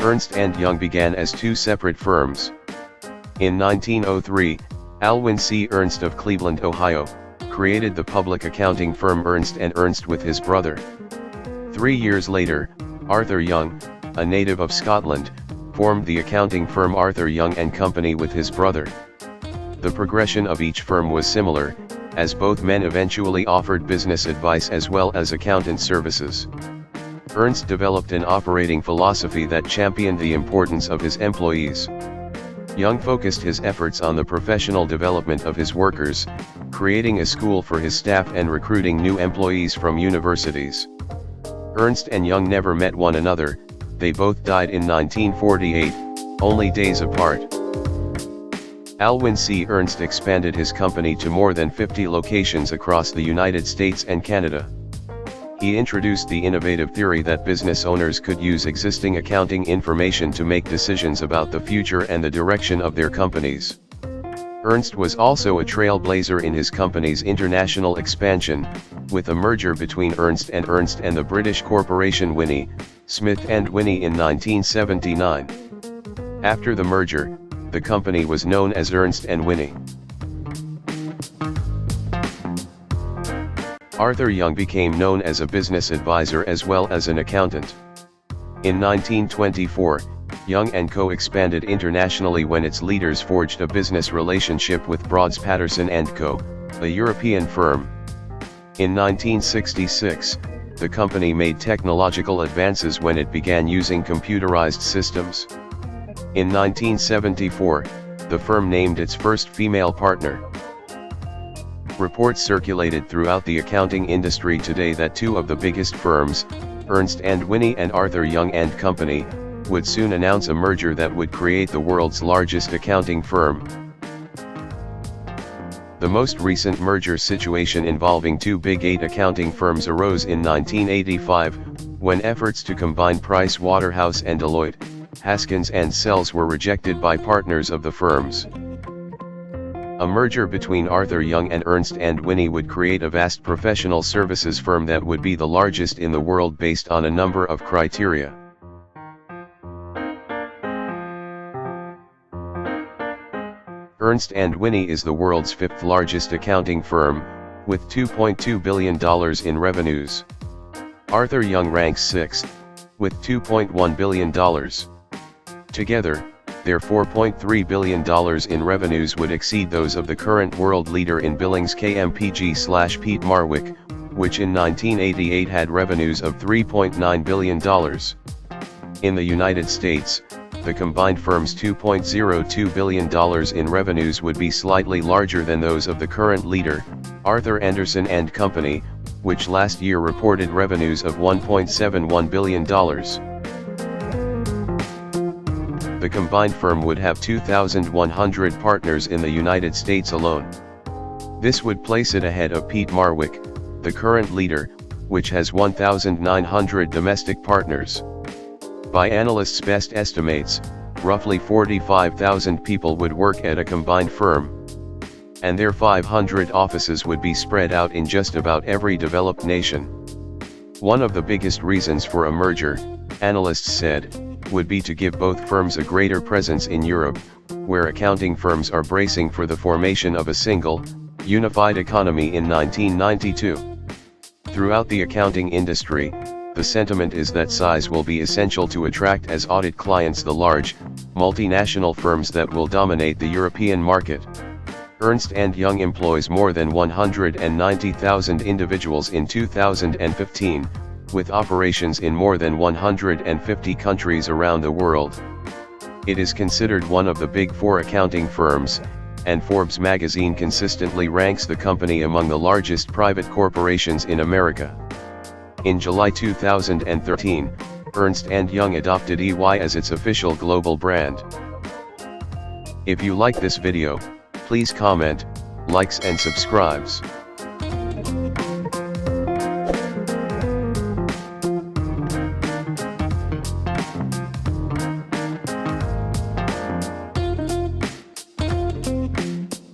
Ernst & Young began as two separate firms. In 1903, Alwyn C. Ernst of Cleveland, Ohio, created the public accounting firm Ernst & Ernst with his brother. 3 years later, Arthur Young, a native of Scotland, formed the accounting firm Arthur Young & Company with his brother. The progression of each firm was similar, as both men eventually offered business advice as well as accountant services. Ernst developed an operating philosophy that championed the importance of his employees. Young focused his efforts on the professional development of his workers, creating a school for his staff and recruiting new employees from universities. Ernst and Young never met one another, they both died in 1948, only days apart. Alwyn C. Ernst expanded his company to more than 50 locations across the United States and Canada. He introduced the innovative theory that business owners could use existing accounting information to make decisions about the future and the direction of their companies. Ernst was also a trailblazer in his company's international expansion, with a merger between Ernst and the British corporation Winnie, Smith and Winnie in 1979. After the merger, the company was known as Ernst and Winnie. Arthur Young became known as a business advisor as well as an accountant. In 1924, Young & Co. expanded internationally when its leaders forged a business relationship with Broads Patterson & Co., a European firm. In 1966, the company made technological advances when it began using computerized systems. In 1974, the firm named its first female partner. Reports circulated throughout the accounting industry today that two of the biggest firms, Ernst & Winnie and Arthur Young & Company, would soon announce a merger that would create the world's largest accounting firm. The most recent merger situation involving two Big 8 accounting firms arose in 1985, when efforts to combine Price Waterhouse and Deloitte, Haskins & Sells were rejected by partners of the firms. A merger between Arthur Young and Ernst & Winnie would create a vast professional services firm that would be the largest in the world based on a number of criteria. Ernst & Winnie is the world's fifth largest accounting firm, with $2.2 billion in revenues. Arthur Young ranks sixth, with $2.1 billion. Together, their $4.3 billion in revenues would exceed those of the current world leader in billings KPMG/Peat Marwick, which in 1988 had revenues of $3.9 billion. In the United States, the combined firm's $2.02 billion in revenues would be slightly larger than those of the current leader, Arthur Andersen & Company, which last year reported revenues of $1.71 billion. The combined firm would have 2,100 partners in the United States alone. This would place it ahead of Peat Marwick, the current leader, which has 1,900 domestic partners. By analysts' best estimates, roughly 45,000 people would work at a combined firm, and their 500 offices would be spread out in just about every developed nation. One of the biggest reasons for a merger, analysts said, would be to give both firms a greater presence in Europe, where accounting firms are bracing for the formation of a single, unified economy in 1992. Throughout the accounting industry, the sentiment is that size will be essential to attract as audit clients the large, multinational firms that will dominate the European market. Ernst & Young employs more than 190,000 individuals in 2015, with operations in more than 150 countries around the world. It is considered one of the Big Four accounting firms, and Forbes magazine consistently ranks the company among the largest private corporations in America. In July 2013, Ernst & Young adopted EY as its official global brand. If you like this video, please comment, likes and subscribes.